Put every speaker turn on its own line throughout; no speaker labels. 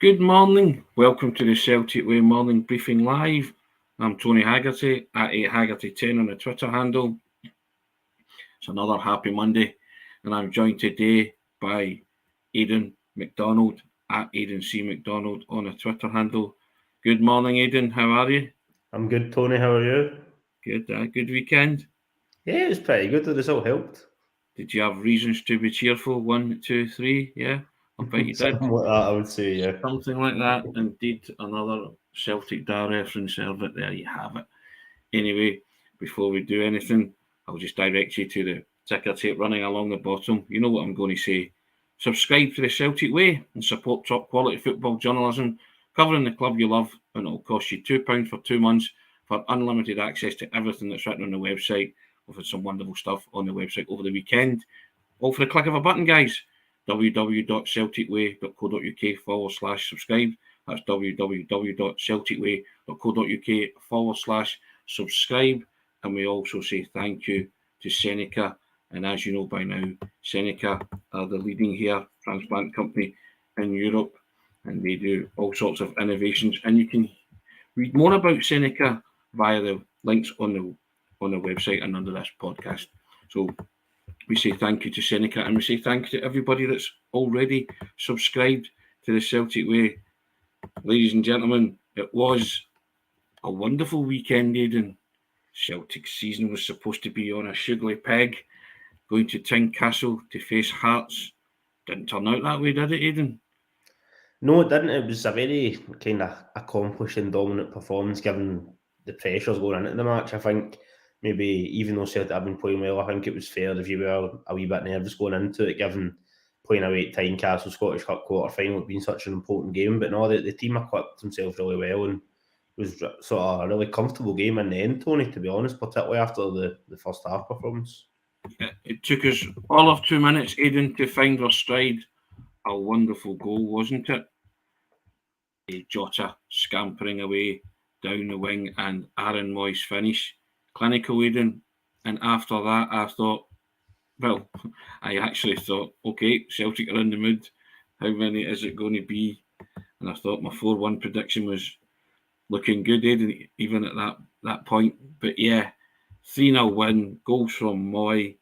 Good morning. Welcome to the Celtic Way Morning Briefing Live. I'm Tony Haggerty at Haggerty10 on the Twitter handle. It's another happy Monday, and I'm joined today by Aidan Macdonald at Aidan C. Macdonald on the Twitter handle. Good morning, Aidan. How are you?
I'm good, Tony. How are you?
Good. Good weekend.
Yeah, it was pretty good. The result helped.
Did you have reasons to be cheerful? 1, 2, 3. Yeah, I bet you did.
Something like that, I would say, yeah.
Something like that. Indeed, another Celtic Dar reference there, there you have it. Anyway, before we do anything, I'll just direct you to the ticker tape running along the bottom. You know what I'm going to say. Subscribe to the Celtic Way and support top quality football journalism covering the club you love, and it'll cost you £2 for 2 months for unlimited access to everything that's written on the website. We've had some wonderful stuff on the website over the weekend. All for the click of a button, guys. www.celticway.co.uk/subscribe. That's www.celticway.co.uk/subscribe. And we also say thank you to SENECA. And as you know by now, SENECA are the leading hair transplant company in Europe, and they do all sorts of innovations. And you can read more about SENECA via the links on the website and under this podcast. So we say thank you to SENECA, and we say thank you to everybody that's already subscribed to the Celtic Way. Ladies and gentlemen, it was a wonderful weekend, Aidan. Celtic season was supposed to be on a sugary peg, going to Tynecastle to face Hearts. Didn't turn out that way, did it, Aidan?
No, it didn't. It was a very kind of accomplished and dominant performance given the pressures going into the match. I think maybe even though Celtic have been playing well, I think it was fair if you were a wee bit nervous going into it, given playing away at Tynecastle Scottish Cup quarter final being such an important game. But no, the team equipped themselves really well and was sort of a really comfortable game in the end, Tony, to be honest, particularly after the first half performance.
It took us all of 2 minutes, Aidan, to find our stride. A wonderful goal, wasn't it? Jota scampering away down the wing and Aaron Moy's finish. Clinical, Aidan. And after that, I thought, well, I actually thought, okay, Celtic are in the mood. How many is it going to be? And I thought my 4-1 prediction was looking good, Aidan, even at that point. But yeah, 3-0 win, goals from Moy,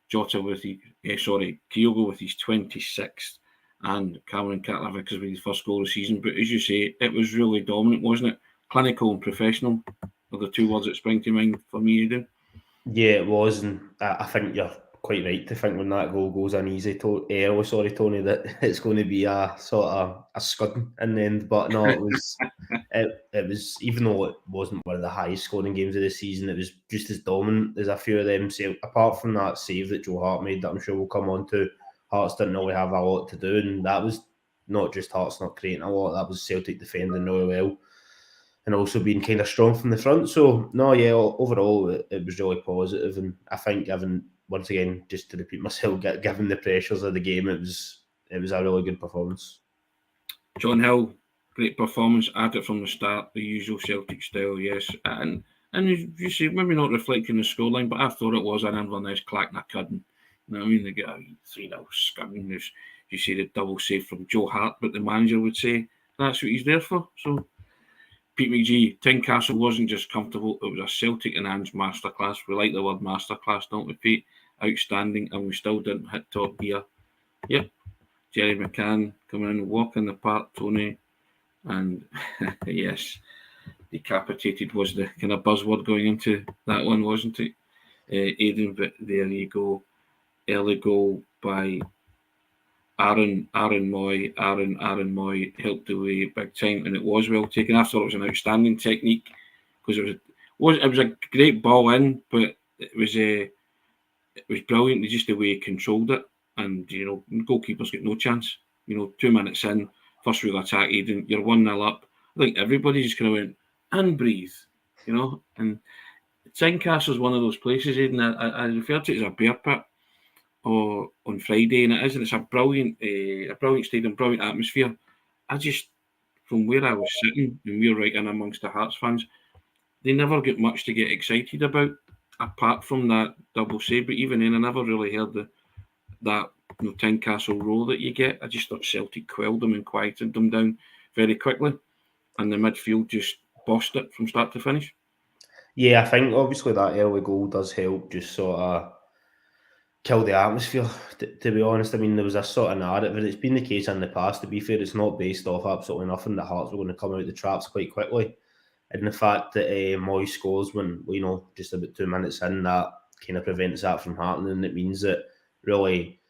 Jota with Kyogo with his 26th, and Cameron Catlavickers with his first goal of the season. But as you say, it was really dominant, wasn't it? Clinical and professional are the two words that spring to mind for me, Aidan.
Yeah, it was, and I think you're quite right to think when that goal goes in early, Tony, that it's going to be a sort of a scud in the end. But no, it was, it was, even though it wasn't one of the highest scoring games of the season, it was just as dominant as a few of them. So apart from that save that Joe Hart made, that I'm sure we'll come on to, Hearts didn't really have a lot to do, and that was not just Hearts not creating a lot, that was Celtic defending really well and also being kind of strong from the front. So, no, yeah, overall, it was really positive. And I think, once again, just to repeat myself, given the pressures of the game, it was a really good performance.
John Hill, great performance at it from the start, the usual Celtic style, yes. And you see, maybe not reflecting the scoreline, but I thought it was an Inverness clack and a cudding. You know what I mean? They get a 3-0 scumming. You see the double save from Joe Hart, but the manager would say that's what he's there for. So, Pete McGee, Tynecastle wasn't just comfortable, it was a Celtic enhanced masterclass. We like the word masterclass, don't we, Pete? Outstanding, and we still didn't hit top gear. Yep, Jerry McCann coming in, walking the park, Tony. And yes, decapitated was the kind of buzzword going into that one, wasn't it? Aidan, but there you go. Early goal by Aaron Moy helped away big time, and it was well taken. I thought it was an outstanding technique because it was a great ball in, but it was brilliant. Just the way he controlled it, and goalkeepers get no chance. 2 minutes in, first real attack, Aidan, you're 1-0 up. I think everybody just kind of went and breathe, And Tynecastle is one of those places, Aidan. I refer to it as a bear pit. Or on Friday, and it's a brilliant stadium, brilliant atmosphere. I just, from where I was sitting, and we were right in amongst the Hearts fans, they never get much to get excited about, apart from that double save. But even then, I never really heard that Tynecastle roll that you get. I just thought Celtic quelled them and quieted them down. very quickly, and the midfield just bossed it from start to finish.
Yeah, I think obviously that early goal does help just sort of kill the atmosphere, to be honest. I mean, there was a sort of narrative, and it's been the case in the past, to be fair. It's not based off absolutely nothing that Hearts were going to come out the traps quite quickly. And the fact that Moy scores when, just about 2 minutes in, that kind of prevents that from happening. It means that really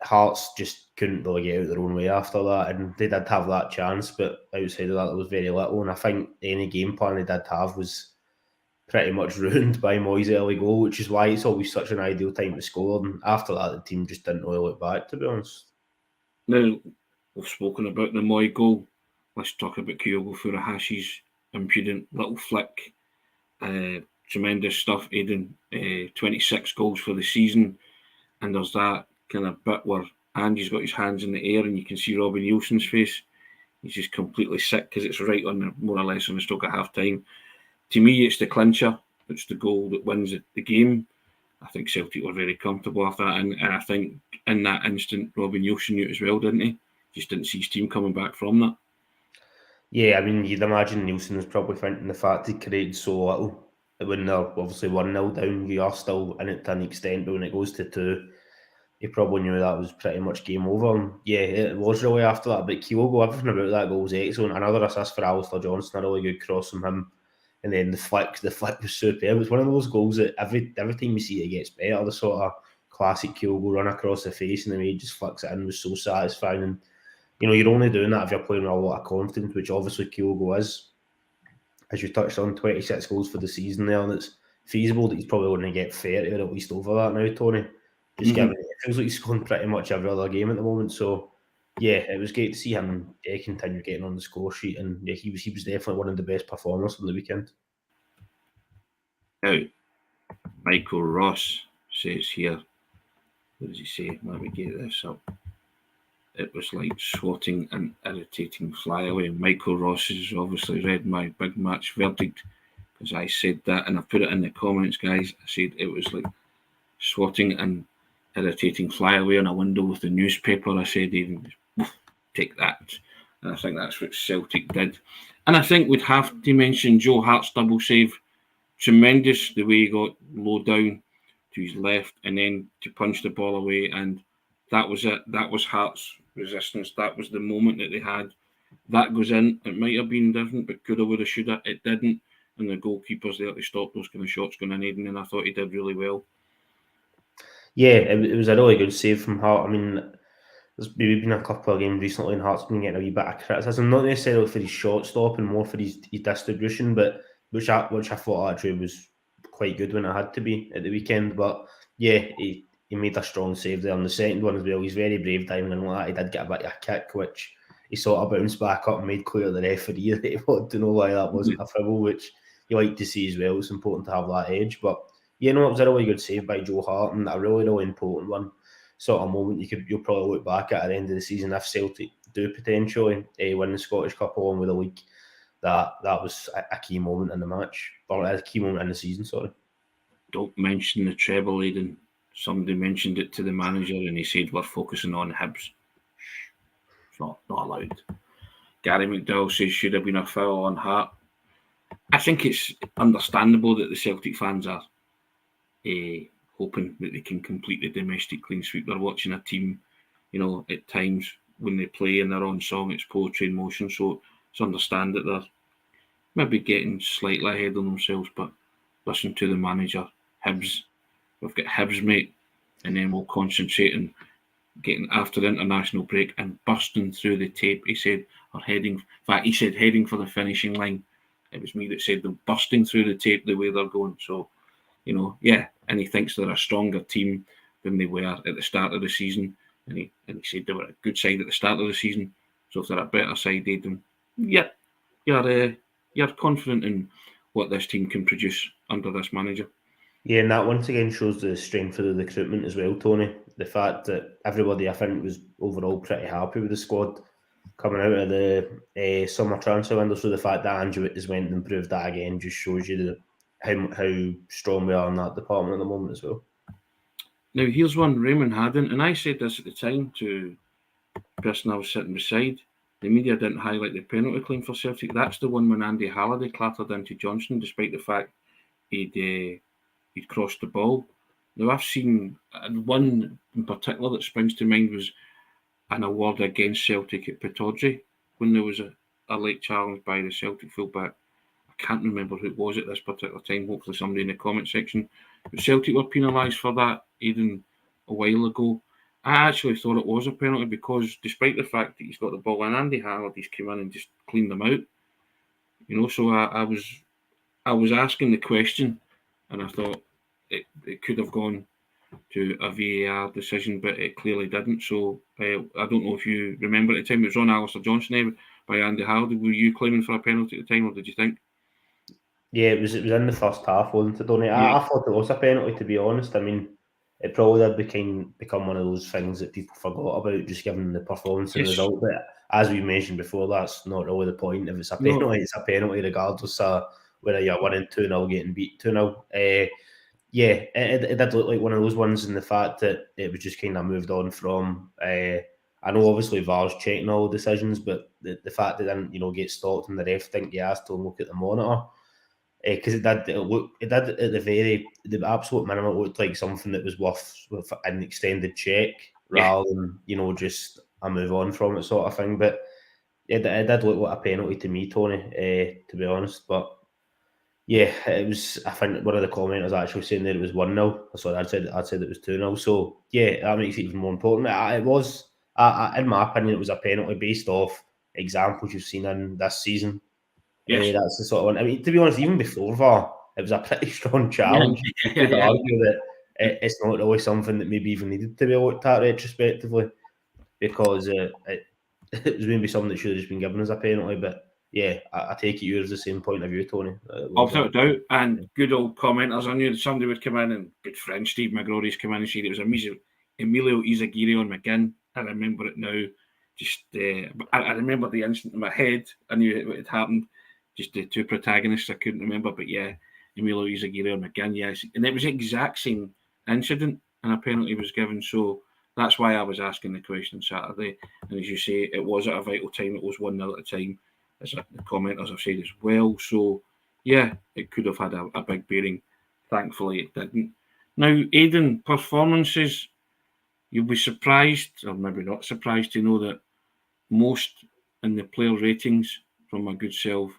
Hearts just couldn't really get out their own way after that, and they did have that chance, but outside of that, there was very little. And I think any game plan they did have was pretty much ruined by Moy's early goal, which is why it's always such an ideal time to score. And after that, the team just didn't really look back, to be honest.
Now, we've spoken about the Moy goal. Let's talk about Kyogo Furahashi's impudent little flick. Tremendous stuff, Aidan. 26 goals for the season. And there's that kind of bit where Andy's got his hands in the air and you can see Robbie Nielsen's face. He's just completely sick because it's right on more or less on the stroke of half time. To me, it's the clincher. It's the goal that wins the game. I think Celtic were very comfortable after that. And I think in that instant, Robbie Nielsen knew it as well, didn't he? Just didn't see his team coming back from that.
Yeah, I mean, you'd imagine Nielsen was probably thinking the fact he created so little. When they're obviously 1-0 down, you are still in it to an extent, but when it goes to 2, he probably knew that was pretty much game over. And yeah, it was really after that. But Kyogo, everything about that goal was excellent. Another assist for Alistair Johnston, a really good cross from him. And then the flick was superb. It was one of those goals that every time you see it gets better. The sort of classic Kyogo run across the face and the way he just flicks it in was so satisfying. And you're only doing that if you're playing with a lot of confidence, which obviously Kyogo is. As you touched on, 26 goals for the season there, and it's feasible that he's probably going to get 30 or at least over that now, Tony. Just given it feels like he's scoring pretty much every other game at the moment. So yeah, it was great to see him continue getting on the score sheet, and yeah, he was definitely one of the best performers on the weekend.
Now, Michael Ross says here, what does he say? Let me get this up. It was like swatting an irritating flyaway. Michael Ross has obviously read my big match verdict because I said that, and I put it in the comments, guys. I said it was like swatting an irritating flyaway on a window with the newspaper. I said, even take that. And I think that's what Celtic did. And I think we'd have to mention Joe Hart's double save. Tremendous the way he got low down to his left and then to punch the ball away. And that was it. That was Hart's resistance. That was the moment that they had. That goes in. It might have been different, but coulda, woulda, shoulda. It didn't. And the goalkeeper's there to stop those kind of shots going in, Aidan, and I thought he did really well.
Yeah, it was a really good save from Hart. I mean, there's maybe been a couple of games recently and Hart's been getting a wee bit of criticism, not necessarily for his shot stop and more for his distribution, but which I thought actually was quite good when it had to be at the weekend. But yeah, he made a strong save there on the second one as well. He's very brave diving in like that. He did get a bit of a kick, which he sort of bounced back up and made clear to the referee that he wanted to know why that wasn't a foul, which you like to see as well. It's important to have that edge. But yeah, no, it was a really good save by Joe Hart and a really, really important one. Sort of moment you'll probably look back at the end of the season if Celtic do potentially win the Scottish Cup along with the league. That was a key moment in the match, or a key moment in the season, sorry.
Don't mention the treble, Aidan. Somebody mentioned it to the manager and he said we're focusing on Hibs. It's not allowed. Gary McDowell says should have been a foul on Hart. I think it's understandable that the Celtic fans are hoping that they can complete the domestic clean sweep. They're watching a team, at times when they play in their own song, it's poetry in motion. So it's understand that they're maybe getting slightly ahead of themselves, but listen to the manager. Hibs, we've got Hibs, mate, and then we'll concentrate on getting after the international break and bursting through the tape. He said, heading for the finishing line. It was me that said them bursting through the tape the way they're going. So, and he thinks they're a stronger team than they were at the start of the season. And he said they were a good side at the start of the season. So if they're a better side, Aidan, you're confident in what this team can produce under this manager.
Yeah, and that once again shows the strength of the recruitment as well, Tony. The fact that everybody, I think, was overall pretty happy with the squad coming out of the summer transfer window. So the fact that Andrew has went and improved that again just shows you how strong we are in that department at the moment as well.
Now, here's one Raymond Haddon, and I said this at the time to the person I was sitting beside. the media didn't highlight the penalty claim for Celtic. That's the one when Andy Halliday clattered into Johnson, despite the fact he'd crossed the ball. Now, I've seen one in particular that springs to mind was an award against Celtic at Pittodrie when there was a late challenge by the Celtic fullback. I can't remember who it was at this particular time. Hopefully somebody in the comment section. But Celtic were penalised for that even a while ago. I actually thought it was a penalty because despite the fact that he's got the ball and Andy Halliday's come in and just cleaned them out. So I was asking the question and I thought it could have gone to a VAR decision, but it clearly didn't. So I don't know if you remember at the time it was on Alistair Johnson by Andy Halliday. Were you claiming for a penalty at the time, or did you think?
Yeah, it was in the first half, wasn't it, Donny?
Yeah.
I thought it was a penalty, to be honest. I mean, it probably did become one of those things that people forgot about, just given the performance and
Yes.
result. But as we mentioned before, that's not really the point. If it's a penalty,
No.
it's a penalty, regardless of whether you're winning 2-0, getting beat 2-0. Yeah, it did look like one of those ones in the fact that it was just kind of moved on from. I know obviously VAR's checking all decisions, but the fact that it didn't get stopped and the ref didn't get asked to look at the monitor, because it did at the absolute minimum, it looked like something that was worth an extended check rather than just a move on from it sort of thing. But it did look like a penalty to me, Tony, to be honest. But yeah, it was. I think one of the commenters actually saying that it was 1-0. Sorry, I'd said it was 2-0. So yeah, that makes it even more important. It was, in my opinion, it was a penalty based off examples you've seen in this season.
Yes.
That's the sort of one. I mean, to be honest, even before VAR, it was a pretty strong challenge. You could argue that it's not really something that maybe even needed to be looked at retrospectively, because it was maybe something that should have just been given as a penalty. But yeah, I take it yours the same point of view, Tony.
Without doubt. And good old commenters. I knew that somebody would come in, and good friend Steve McGrory's come in and said it was Emilio Izaguirre on McGinn. I remember it now. Just I remember the instant in my head. I knew it had happened. Just the two protagonists I couldn't remember, but yeah, Emilio Izaguirre on McGinn, yes. And it was the exact same incident, and a penalty was given. So that's why I was asking the question Saturday. And as you say, it was at a vital time. It was 1-0 at the time, as the commenters have said as well. So yeah, it could have had a big bearing. Thankfully, it didn't. Now, Aidan, performances, you'll be surprised, or maybe not surprised, to know that most in the player ratings from my good self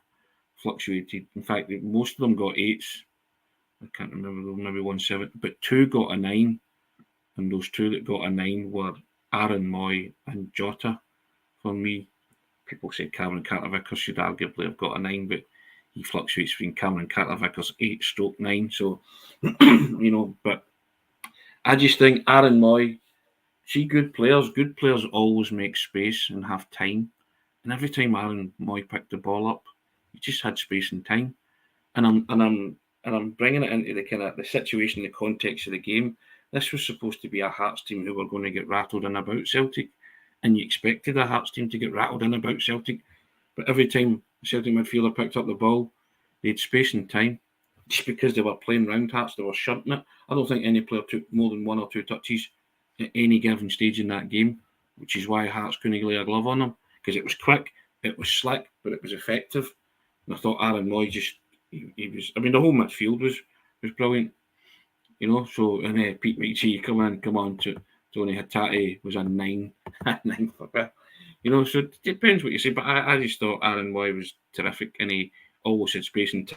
fluctuated. In fact, most of them got 8s. I can't remember, maybe 1 7, but 2 got a 9. And those 2 that got a 9 were Aaron Moy and Jota. For me, people say Cameron Carter-Vickers should arguably have got a 9, but he fluctuates between Cameron Carter-Vickers 8/9. So, but I just think Aaron Moy, see, good players always make space and have time. And every time Aaron Moy picked the ball up, he just had space and time. And I'm bringing it into the kind of the situation, the context of the game. This was supposed to be a Hearts team who were going to get rattled in about Celtic, and you expected a Hearts team to get rattled in about Celtic. But every time the Celtic midfielder picked up the ball, they had space and time. Just because they were playing round Hearts, they were shunting it. I don't think any player took more than 1 or 2 touches at any given stage in that game, which is why Hearts couldn't lay a glove on them, because it was quick, it was slick, but it was effective. And I thought Aaron Moy he was. I mean, the whole midfield was brilliant, So and Pete McGee, come on, to Tony Hatate was a 9, 9 for that. So it depends what you say, but I just thought Aaron Moy was terrific, and he always had space and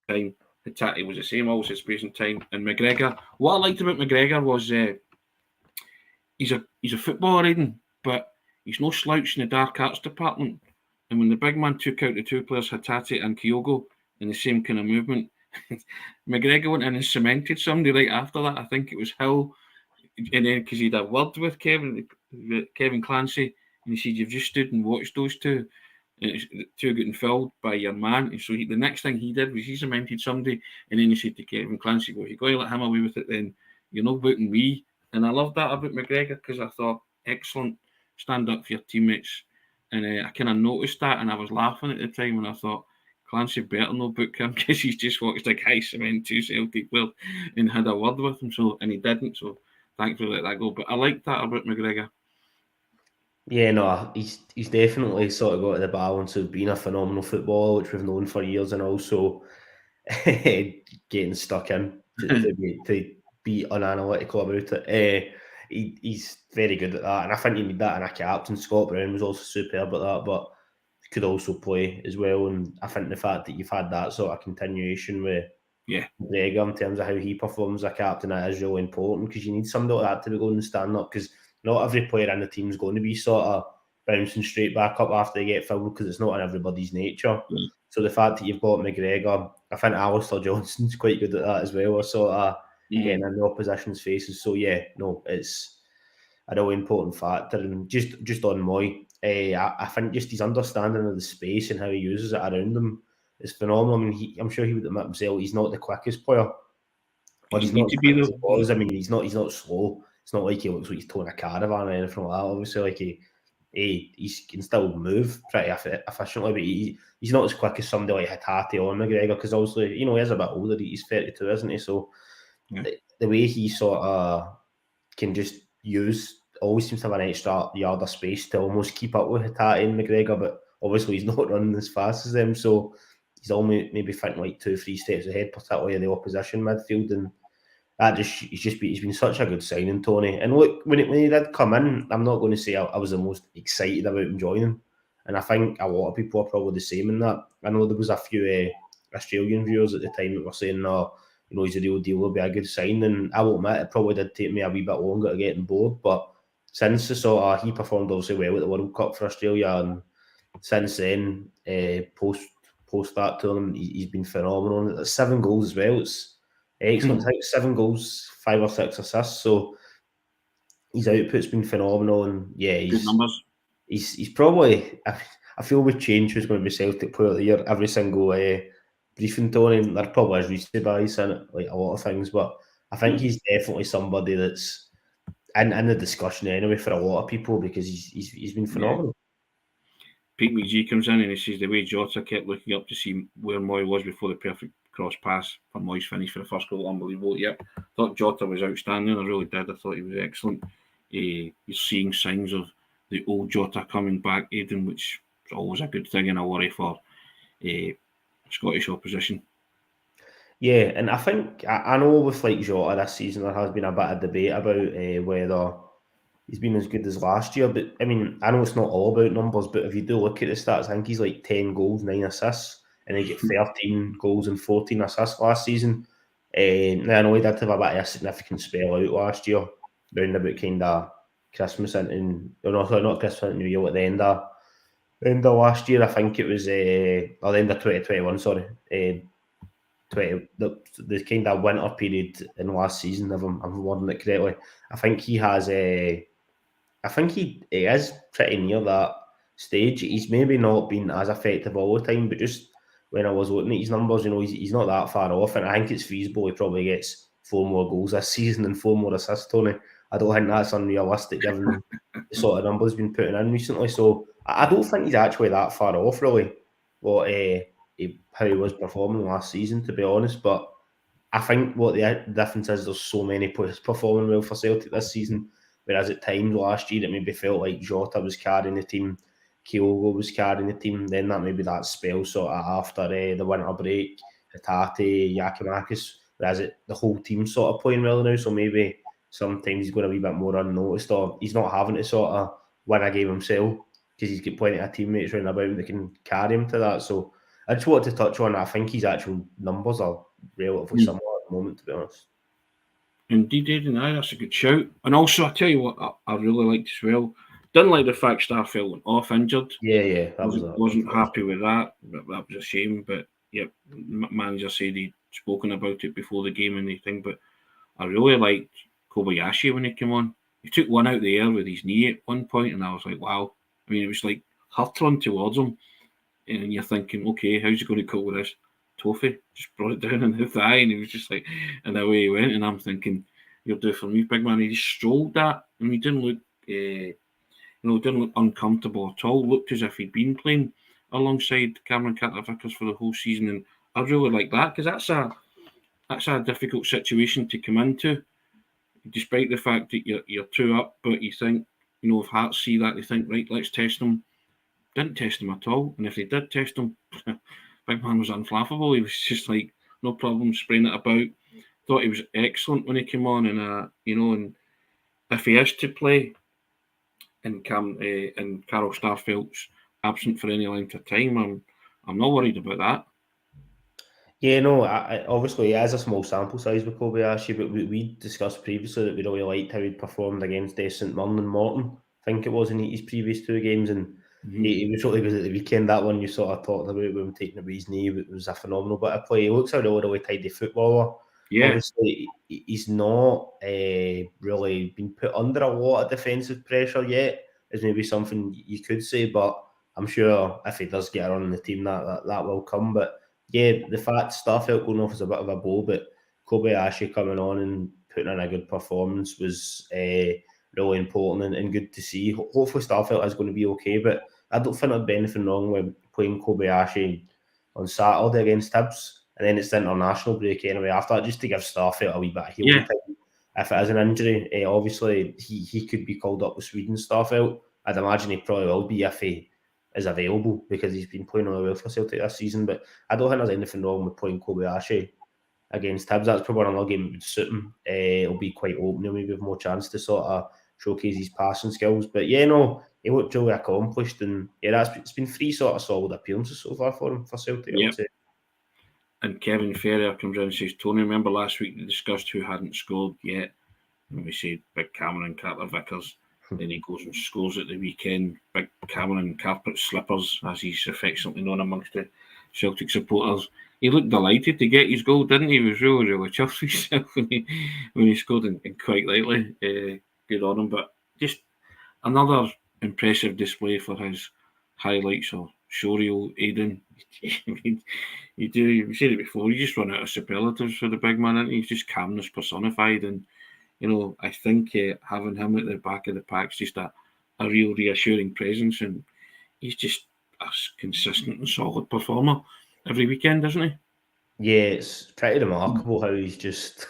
time. Hatate was the same, always had space and time. And McGregor, what I liked about McGregor was he's a footballer, Aidan, but he's no slouch in the dark arts department. And when the big man took out the 2 players, Hatate and Kyogo, in the same kind of movement, McGregor went in and cemented somebody right after that. I think it was Hill, and then because he'd a word with Kevin Clancy, and he said, "You've just stood and watched those 2, and 2 getting filled by your man." And so the next thing he did was he cemented somebody, and then he said to Kevin Clancy, "Well, if you're going to let him away with it, then you're not booting me." And I loved that about McGregor, because I thought, excellent, stand up for your teammates. And I kind of noticed that, and I was laughing at the time, and I thought, Clancy better not book him, because he's just watched a guy cement 2 Celtic players and had a word with him. And he didn't. So thankfully let that go. But I liked that about McGregor.
Yeah, no, he's definitely sort of got the balance of being a phenomenal footballer, which we've known for years, and also getting stuck in to be unanalytical about it. He's very good at that, and I think you need that in a captain. Scott Brown was also superb at that, but could also play as well. And I think the fact that you've had that sort of continuation with McGregor in terms of how he performs as a captain, that is really important, because you need somebody like that to be going and stand up, because not every player in the team is going to be sort of bouncing straight back up after they get fouled, because it's not in everybody's nature. So the fact that you've got McGregor, I think Alistair Johnson's quite good at that as well, or sort of getting in the opposition's faces. So yeah, no, it's a really important factor. And just on Moy, I think just his understanding of the space and how he uses it around him is phenomenal. I mean, I'm sure he would admit himself he's not the quickest player, or he's not as quick as he was. I mean, he's not slow. It's not like he looks like he's towing a caravan or anything like that. Obviously, like he can still move pretty efficiently, but he's not as quick as somebody like Haggerty or McGregor, because obviously, he is a bit older. He's 32, isn't he? So the way he sort of can just always seems to have an extra yard of space to almost keep up with Haggerty and McGregor, but obviously he's not running as fast as them, so he's only maybe thinking like 2-3 steps ahead, particularly in the opposition midfield, and that he's been such a good signing, Tony. And look, when he did come in, I'm not going to say I was the most excited about him joining, and I think a lot of people are probably the same in that. I know there was a few Australian viewers at the time that were saying, no, he's a real deal, will be a good sign. And I will admit, it probably did take me a wee bit longer to get on board, but since he performed obviously well at the World Cup for Australia, and since then, post that tournament, he's been phenomenal. It's 7 goals as well. It's excellent. I think 7 goals, 5 or 6 assists. So his output's been phenomenal, and yeah, he's probably. I feel with change who's going to be Celtic Player of the Year every single briefing, Tony. There probably is recency bias in it, like a lot of things, but I think he's definitely somebody that's in the discussion anyway for a lot of people, because he's been phenomenal.
Pete McGee comes in and he says the way Jota kept looking up to see where Moy was before the perfect cross pass for Moy's finish for the first goal, unbelievable. Yep, I thought Jota was outstanding. I really did. I thought he was excellent. You're seeing signs of the old Jota coming back, Aidan, which is always a good thing and a worry for Scottish opposition.
Yeah, and I think I know with like Jota this season there has been a bit of debate about whether he's been as good as last year, but I mean, I know it's not all about numbers, but if you do look at the stats, I think he's like 10 goals, 9 assists, and he get 13 goals and 14 assists last season. Now I know he did have a bit of a significant spell out last year, round about kind of Christmas and not Christmas, New Year, at the end of last year. I think it was or the end of 2021. Sorry, the kind of winter period in last season, if I'm wording it correctly. I think he has I think he is pretty near that stage. He's maybe not been as effective all the time, but just when I was looking at his numbers, he's not that far off, and I think it's feasible he probably gets 4 more goals this season and 4 more assists, Tony. I don't think that's unrealistic given the sort of numbers he's been putting in recently. So I don't think he's actually that far off, really, how he was performing last season, to be honest. But I think what the difference is, there's so many players performing well for Celtic this season, whereas at times last year it maybe felt like Jota was carrying the team, Kyogo was carrying the team, then maybe that spell sort of after the winter break, Haggerty, Giakoumakis, whereas the whole team's sort of playing well now, so maybe sometimes he's going to be a bit more unnoticed, or he's not having to sort of win a game himself, because he's got plenty of teammates around about him that can carry him to that. So I just wanted to touch on that. I think his actual numbers are relatively similar at the moment, to be honest.
Indeed, Aidan, that's a good shout. And also, I tell you what, I really liked as well. Didn't like the fact Starfelt went off injured.
Yeah,
wasn't happy with that. That was a shame. But yeah, manager said he'd spoken about it before the game and everything. But I really liked Kobayashi when he came on. He took one out of the air with his knee at one point, and I was like, wow. I mean, it was like hurtling towards him, and you're thinking, okay, how's he going to cope with this? Toffee just brought it down in the thigh, and he was just like, and away he went. And I'm thinking, you'll do for me, big man. He just strolled that, and he didn't look, didn't look uncomfortable at all. Looked as if he'd been playing alongside Cameron Carter-Vickers for the whole season, and I really like that, because that's a difficult situation to come into, despite the fact that you're 2 up, but you think if Hearts see that, they think, right, let's test him. Didn't test him at all, and if they did test him, big man was unflappable. He was just like, no problem, spraying it about. Thought he was excellent when he came on, and and if he is to play, and Carl Starfelt's absent for any length of time, I'm not worried about that.
Yeah, no, obviously it is a small sample size with Kobayashi, but we discussed previously that we really liked how he'd performed against St Mirren and Morton. I think it was in his previous two games, and he was really good at the weekend. That one you sort of talked about with him taking a his knee, it was a phenomenal bit of play. He looks a really tidy footballer.
Yeah.
Obviously, he's not really been put under a lot of defensive pressure yet, is maybe something you could say, but I'm sure if he does get on the team, that will come. But yeah, the fact Starfelt going off is a bit of a blow, but Kobayashi coming on and putting in a good performance was really important and good to see. Hopefully Starfelt is going to be okay, but I don't think there'd be anything wrong with playing Kobayashi on Saturday against Hibs, and then it's the international break anyway after that, just to give Starfelt a wee bit of healing time. If it is an injury, obviously he could be called up with Sweden, Starfelt. I'd imagine he probably will be if he is available because he's been playing really well for Celtic this season. But I don't think there's anything wrong with playing Kobayashi against Hibs. That's probably another game that would suit him. It'll be quite open. He'll maybe have more chance to sort of showcase his passing skills. But yeah, no, he looked really accomplished, and yeah, it's been 3 sort of solid appearances so far for him for Celtic. I would say.
And Kevin Ferrier comes in and says, Tony, remember last week we discussed who hadn't scored yet? And we said Big Cameron, Carter Vickers. Then he goes and scores at the weekend. Big Cameron, Carpet Slippers, as he's affectionately known amongst the Celtic supporters. He looked delighted to get his goal, didn't he? He was really, really chuffed with himself when he scored, and quite lightly. Good on him. But just another impressive display for his highlights or showreel, Aidan. I mean, you said it before, you just run out of superlatives for the big man, and he's just calmness personified. And I think having him at the back of the pack's just a real reassuring presence, and he's just a consistent and solid performer every weekend, isn't he?
Yeah, it's pretty remarkable how he's just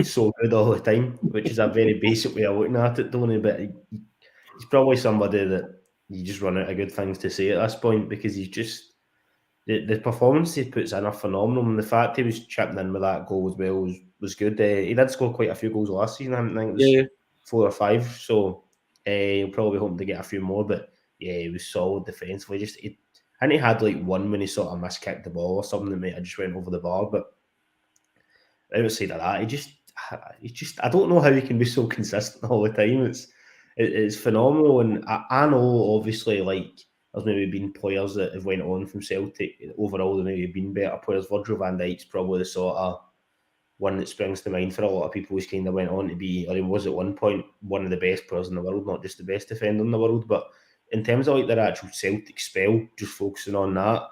so good all the time, which is a very basic way of looking at it, Tony, but he's probably somebody that you just run out of good things to say at this point, because he's just the performance he puts in are phenomenal, and the fact he was chipping in with that goal as well was good. He did score quite a few goals last season. I think it was 4 or 5, so he'll probably hoping to get a few more. But yeah, he was solid defensively. And he had like one when he sort of miskicked the ball or something that might have just went over the bar. But outside of that, he just I don't know how he can be so consistent all the time. It's phenomenal, and I know obviously like there's maybe been players that have went on from Celtic overall. They've maybe been better players. Virgil van Dijk's probably the sort of one that springs to mind for a lot of people who's kind of went on to be, or he was at one point, one of the best players in the world, not just the best defender in the world. But in terms of like their actual Celtic spell, just focusing on that,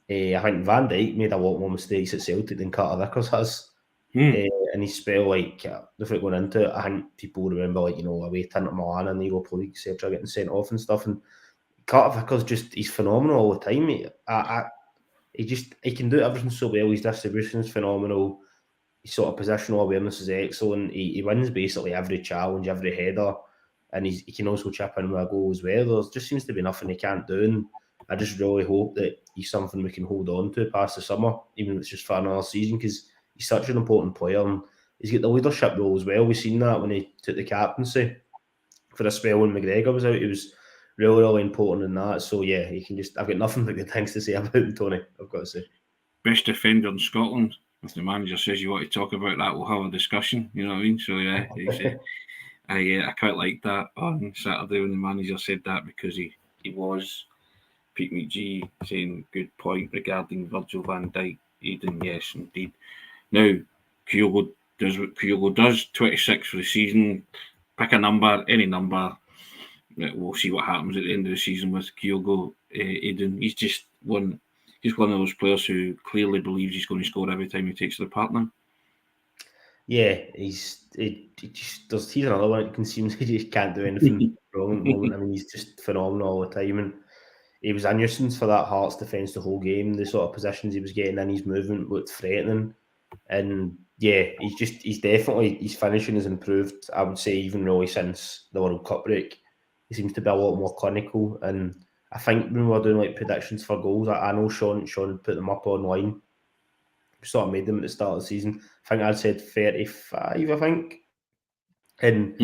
I think Van Dijk made a lot more mistakes at Celtic than Carter Vickers has. And his spell, like, without going into it, I think people remember, like, away to Inter Milan and the Europa League, etc., getting sent off and stuff. And Carter Vickers he's phenomenal all the time. He can do everything so well. His distribution is phenomenal. His sort of positional awareness is excellent. He wins basically every challenge, every header, and he can also chip in with a goal as well. There just seems to be nothing he can't do, and I just really hope that he's something we can hold on to past the summer, even if it's just for another season, because he's such an important player, and he's got the leadership role as well. We've seen that when he took the captaincy for a spell when McGregor was out. He was really, really important in that. So yeah, he can I've got nothing but good things to say about him, Tony, I've got to say.
Best defender in Scotland. If the manager says you want to talk about that, we'll have a discussion. You know what I mean? So yeah, I quite like that on Saturday when the manager said that, because he was Pete McGee saying good point regarding Virgil van Dijk. Aidan, yes, indeed. Now, Kyogo does what Kyogo does, 26 for the season. Pick a number, any number. We'll see what happens at the end of the season with Kyogo. Aidan, he's just one of those players who clearly believes he's going to score every time he takes the partner.
Yeah, he's another one that seems he just can't do anything wrong at the moment. I mean, he's just phenomenal all the time, and he was a nuisance for that Hearts defence the whole game. The sort of positions he was getting in, his movement looked threatening, and yeah, his finishing has improved. I would say even really since the World Cup break. he seems to be a lot more clinical. And I think when we were doing like predictions for goals, I know Sean put them up online. We sort of made them at the start of the season. I think I'd said 35, I think. And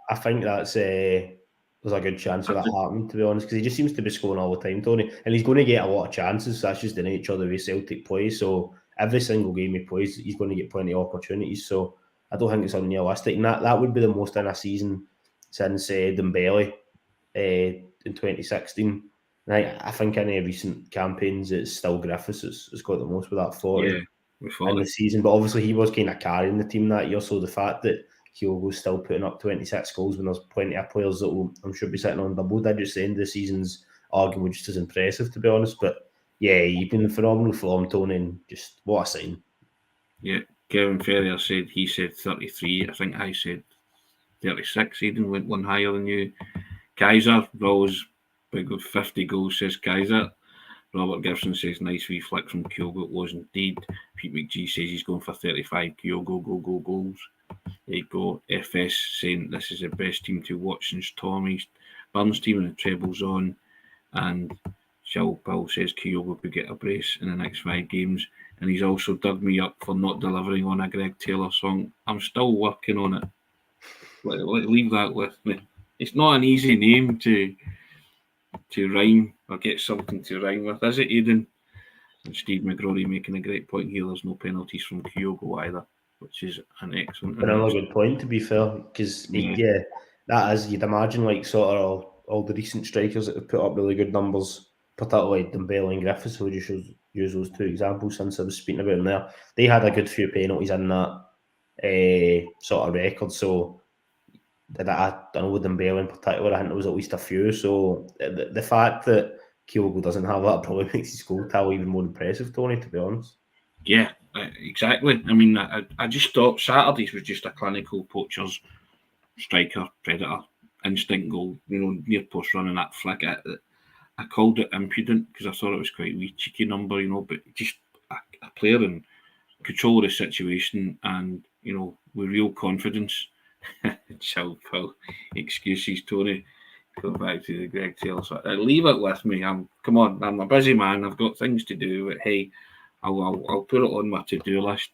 I think that's there's a good chance of that happening, to be honest, because he just seems to be scoring all the time, Tony. And he's going to get a lot of chances. That's just the nature of the way Celtic play. So every single game he plays, he's going to get plenty of opportunities. So I don't think it's unrealistic. And that would be the most in a season since Dembele in 2016. And I think in any recent campaigns, it's still Griffiths has got the most with that 40 in the season. But obviously, he was kind of carrying the team that year. So the fact that Kyogo's still putting up 26 goals when there's plenty of players that will, I'm sure, be sitting on double digits at the end of the season's arguably just as impressive, to be honest. But yeah, you've been in phenomenal form, Tony, and just what a sign.
Yeah, Kevin Ferrier he said 33. I think I said 36. Aidan went one higher than you. Kaiser, always big with 50 goals, says Kaiser. Robert Gibson says nice wee flick from Kyogo. It was indeed. Pete McGee says he's going for 35. Kyogo, go goals. There you go. FS saying this is the best team to watch since Tommy's Burns team and the treble's on. And Shell Bill says Kyogo could get a brace in the next 5 games. And he's also dug me up for not delivering on a Greg Taylor song. I'm still working on it. Leave that with me. It's not an easy name to rhyme or get something to rhyme with, is it, Aidan? And Steve McGrory making a great point here. There's no penalties from Kyogo either, which is an excellent.
Another good point, to be fair, because that is, you'd imagine, like sort of all the recent strikers that have put up really good numbers, particularly Dembele and Griffiths, who just use those 2 examples since I was speaking about them there. They had a good few penalties in that sort of record, so I don't know with Dembele in particular, I think there was at least a few. So the fact that Kyogo doesn't have that probably makes his goal tally even more impressive, Tony, to be honest.
Yeah, exactly. I mean, I just thought Saturdays was just a clinical poacher's striker, predator, instinct goal, near post running that flick. I called it impudent because I thought it was quite a wee cheeky number, but just a player in control of the situation and, with real confidence. Chill, pal. Excuses, Tony. Go back to the Greg Taylor. So leave it with me. I'm a busy man. I've got things to do. But hey, I'll put it on my to-do list.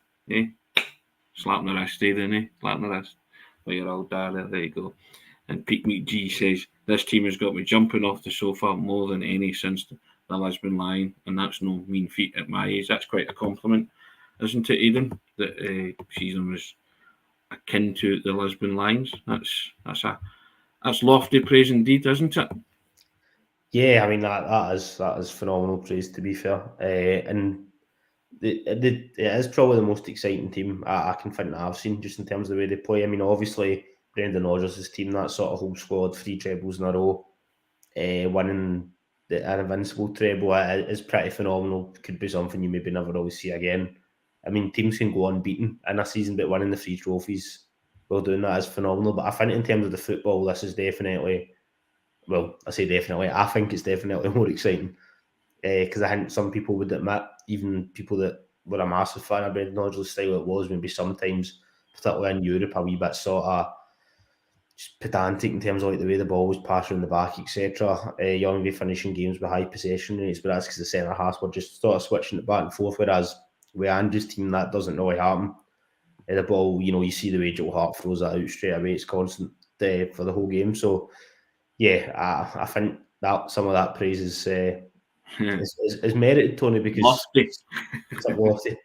Slapping the wrist, Aidan, slapping the wrist. Well, you're old darling. There you go. And Pete McGee says, this team has got me jumping off the sofa more than any since the Lisbon Lion, and that's no mean feat at my age. That's quite a compliment, isn't it, Aidan? That season was akin to the Lisbon Lions. That's lofty praise indeed, isn't it?
Yeah, I mean that is phenomenal praise, to be fair, and it is probably the most exciting team I can think that I've seen, just in terms of the way they play. I mean, obviously Brendan Rodgers' team, that sort of whole squad, 3 trebles in a row, winning an invincible treble is pretty phenomenal. Could be something you maybe never always see again. I mean, teams can go unbeaten in a season, but winning the 3 trophies while doing that is phenomenal. But I think in terms of the football, this is definitely, well, I say definitely, I think it's definitely more exciting. Because I think some people would admit, even people that were a massive fan of Brendan Rodgers' style, it was maybe sometimes, particularly in Europe, a wee bit sort of just pedantic in terms of like the way the ball was passed around the back, etc. You're going to be finishing games with high possession rates, but that's because the centre halves were just sort of switching it back and forth. Whereas with Andrew's team, that doesn't really happen. The ball, you see the way Joe Hart throws that out straight away. It's constant for the whole game. So yeah, I think that some of that praise is merited, Tony, because it's a lofty.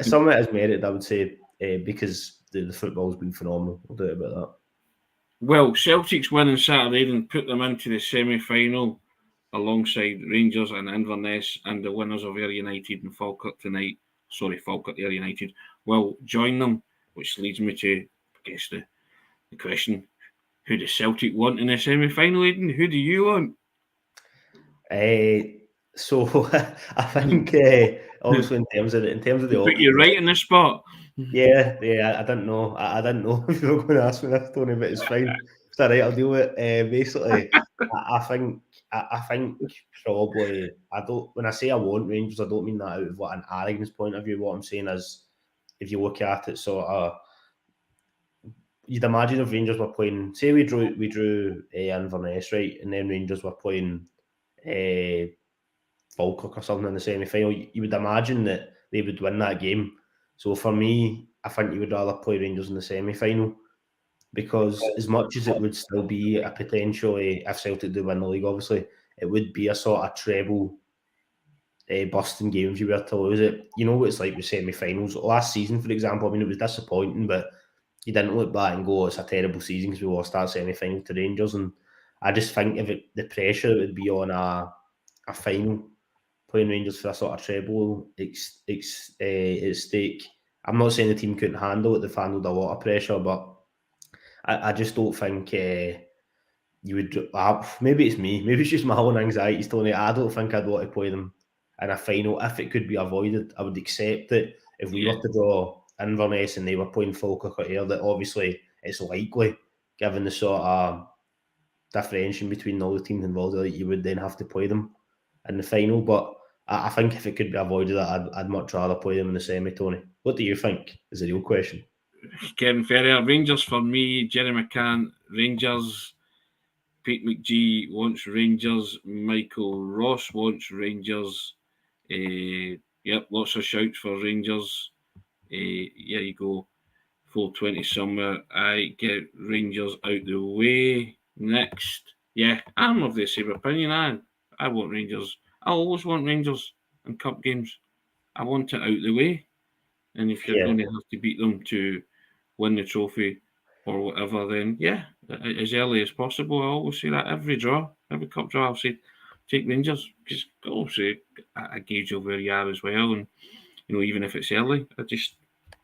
Some of it is merited, I would say, because the football's been phenomenal. I'll do it about that.
Well, Celtic's win on Saturday and put them into the semi-final alongside Rangers and Inverness, and the winners of Ayr United and Falkirk tonight. Sorry, Falkirk, Ayr United will join them, which leads me to, I guess, the question: who does Celtic want in the semi-final, Aidan? Who do you want?
So I think obviously in terms of the
put you right in the spot.
Yeah, I didn't know. I didn't know if you were going to ask me this, Tony, but it's fine. It's all right. I'll deal with it. Basically, I think probably I don't. When I say I want Rangers, I don't mean that out of an arrogance point of view. What I'm saying is, if you look at it, sort of you'd imagine if Rangers were playing, say we drew Inverness, right, and then Rangers were playing Falkirk or something in the semi-final, you would imagine that they would win that game. So for me, I think you would rather play Rangers in the semi-final, because as much as it would still be a potentially, if Celtic do win the league, obviously, it would be a sort of treble busting game if you were to lose it. You know what it's like with semi-finals. Last season, for example, I mean, it was disappointing, but you didn't look back and go, it's a terrible season because we lost that semi-final to Rangers. And I just think if the pressure it would be on a final, playing Rangers for a sort of treble at stake. I'm not saying the team couldn't handle it. They've handled a lot of pressure, but I just don't think you would. Maybe it's me. Maybe it's just my own anxieties, Tony. I don't think I'd want to play them in a final if it could be avoided. I would accept it if we were to draw Inverness and they were playing Falkirk or Ayr. That obviously it's likely, given the sort of differentiation between all the teams involved, that you would then have to play them in the final. But I think if it could be avoided, I'd much rather play them in the semi, Tony. What do you think is the real question?
Kevin Ferrier, Rangers for me, Jerry McCann, Rangers, Pete McGee wants Rangers, Michael Ross wants Rangers. Yep, lots of shouts for Rangers. Here you go. 420 somewhere. I get Rangers out the way. Next. Yeah, I'm of the same opinion. I want Rangers. I always want Rangers in cup games. I want it out the way. And if you're going to have to beat them to win the trophy or whatever, then yeah, as early as possible. I always say that every draw, every cup draw, I'll say take Rangers, because obviously a gauge of where you are as well. And, even if it's early, I just,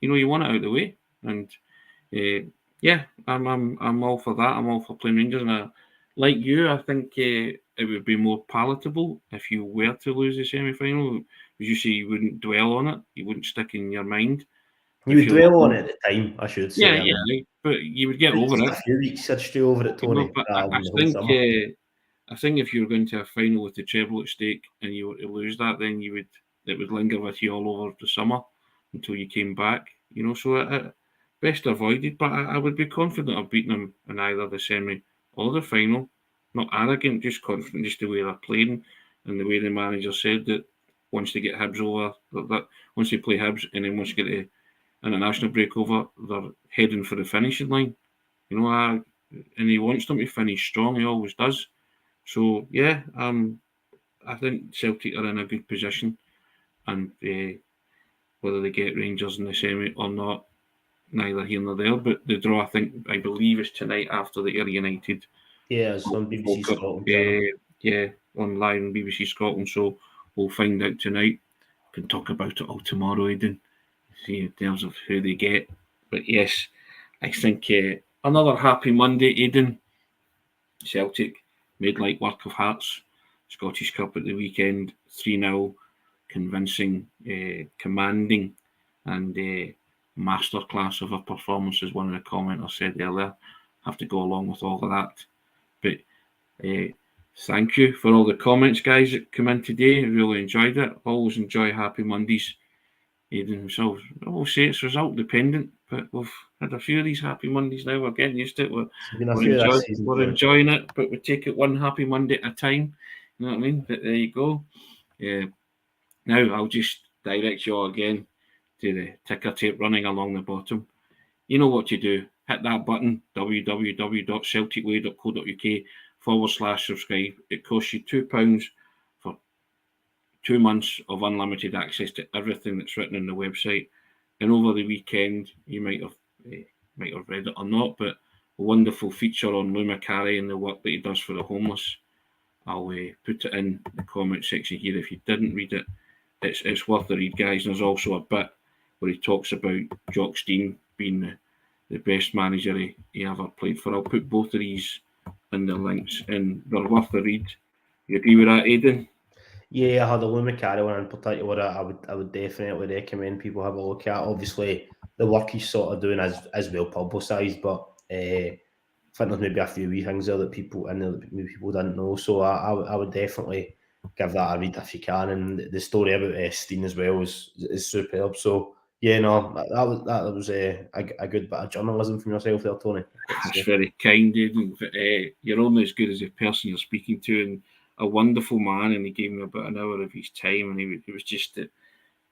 you want it out of the way. And yeah, I'm all for that. I'm all for playing Rangers. And like you, I think it would be more palatable if you were to lose the semi-final. As you say, you wouldn't dwell on it. You wouldn't stick in your mind.
You would dwell on it at the time, I should say.
Yeah, but you would get over it.
A few weeks, I'd stay over it, Tony.
But I think if you were going to a final with the treble at stake and you were to lose that, then it would linger with you all over the summer until you came back. So best avoided. But I would be confident of beating them in either the semi or the final. Not arrogant, just confident, just the way they're playing and the way the manager said that once they get Hibs over, that once they play Hibs and then once you get to international break over, they're heading for the finishing line. And he wants them to finish strong. He always does. So yeah, I think Celtic are in a good position, and whether they get Rangers in the semi or not, neither here nor there. But the draw, I believe, is tonight after the Ayr United.
Yeah, it's on BBC Scotland.
Yeah, on live on BBC Scotland. So we'll find out tonight. Can talk about it all tomorrow, Aidan. See in terms of who they get. But yes, I think another happy Monday, Aidan. Celtic made light work of Hearts. Scottish Cup at the weekend, 3-0, convincing, commanding, and masterclass of a performance, as one of the commenters said earlier. Have to go along with all of that. But thank you for all the comments, guys, that come in today. Really enjoyed it. Always enjoy Happy Mondays. Aidan himself, I will say it's result dependent, but we've had a few of these Happy Mondays now. We're getting used to it. We're enjoying it, but we take it one Happy Monday at a time. You know what I mean? But there you go. Now I'll just direct you all again to the ticker tape running along the bottom. You know what to do. Hit that button, www.celticway.co.uk/subscribe. It costs you £2 for 2 months of unlimited access to everything that's written on the website. And over the weekend, you might have read it or not, but a wonderful feature on Lou McCarry and the work that he does for the homeless. I'll put it in the comment section here if you didn't read it. It's worth the read, guys. And there's also a bit where he talks about Jock Stein being the best manager he ever played for. I'll put both of these in the links, and they're worth the read. You agree with that, Aidan?
Yeah, I had a Lou McCarry one in particular. I would definitely recommend people have a look at. Obviously, the work he's sort of doing is well publicised, but I think there's maybe a few wee things there that people didn't know. So I would definitely give that a read if you can. And the story about Stein as well is superb. So Yeah, no, that was a good bit of journalism from yourself there, Tony.
That's very kind, Aidan. You're only as good as the person you're speaking to, and a wonderful man. And he gave me about an hour of his time, and it was just it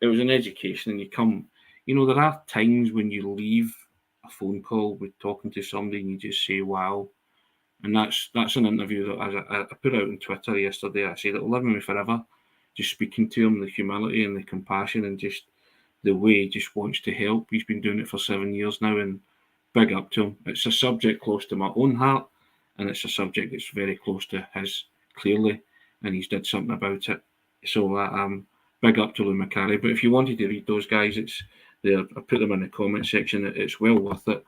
was an education. And you come, there are times when you leave a phone call with talking to somebody, and you just say, "Wow." And that's an interview that I put out on Twitter yesterday. I said it'll live with me forever. Just speaking to him, the humility and the compassion, and just the way he just wants to help. He's been doing it for 7 years now, and big up to him. It's a subject close to my own heart, and it's a subject that's very close to his, clearly, and he's did something about it. So big up to Lou McCarry. But if you wanted to read those guys, it's there. I put them in the comment section. It's well worth it.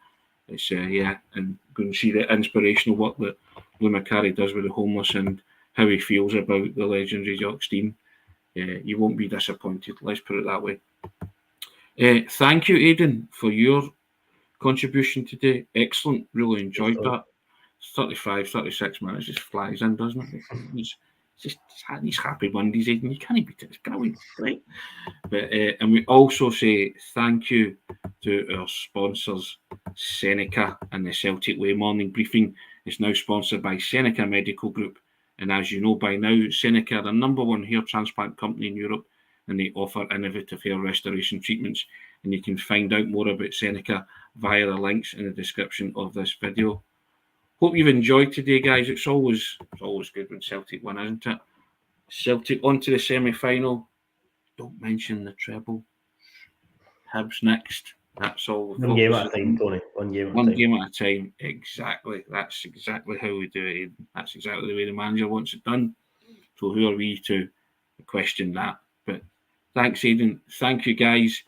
It's and go and see the inspirational work that Lou McCarry does with the homeless and how he feels about the legendary Jock Stein. You won't be disappointed. Let's put it that way. Thank you, Aidan, for your contribution today. Excellent. Really enjoyed that. 35, 36 minutes just flies in, doesn't it? It's just these happy Mondays, Aidan. You can't beat it. It's brilliant, right? But and we also say thank you to our sponsors, SENECA and the Celtic Way Morning Briefing is now sponsored by SENECA Medical Group. And as you know by now, SENECA are the #1 hair transplant company in Europe, and they offer innovative hair restoration treatments. And you can find out more about SENECA via the links in the description of this video. Hope you've enjoyed today, guys. It's always good when Celtic win, isn't it? Celtic on to the semi-final. Don't mention the treble. Hibs next. That's all.
One game at a time, Tony. One game
at a time. Exactly. That's exactly how we do it. That's exactly the way the manager wants it done. So who are we to question that? But thanks, Aidan. Thank you, guys.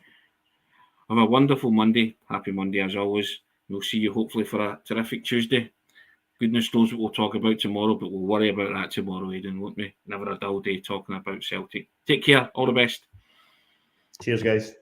Have a wonderful Monday. Happy Monday as always. We'll see you hopefully for a terrific Tuesday. Goodness knows what we'll talk about tomorrow, but we'll worry about that tomorrow, Aidan, won't we? Never a dull day talking about Celtic. Take care. All the best.
Cheers, guys.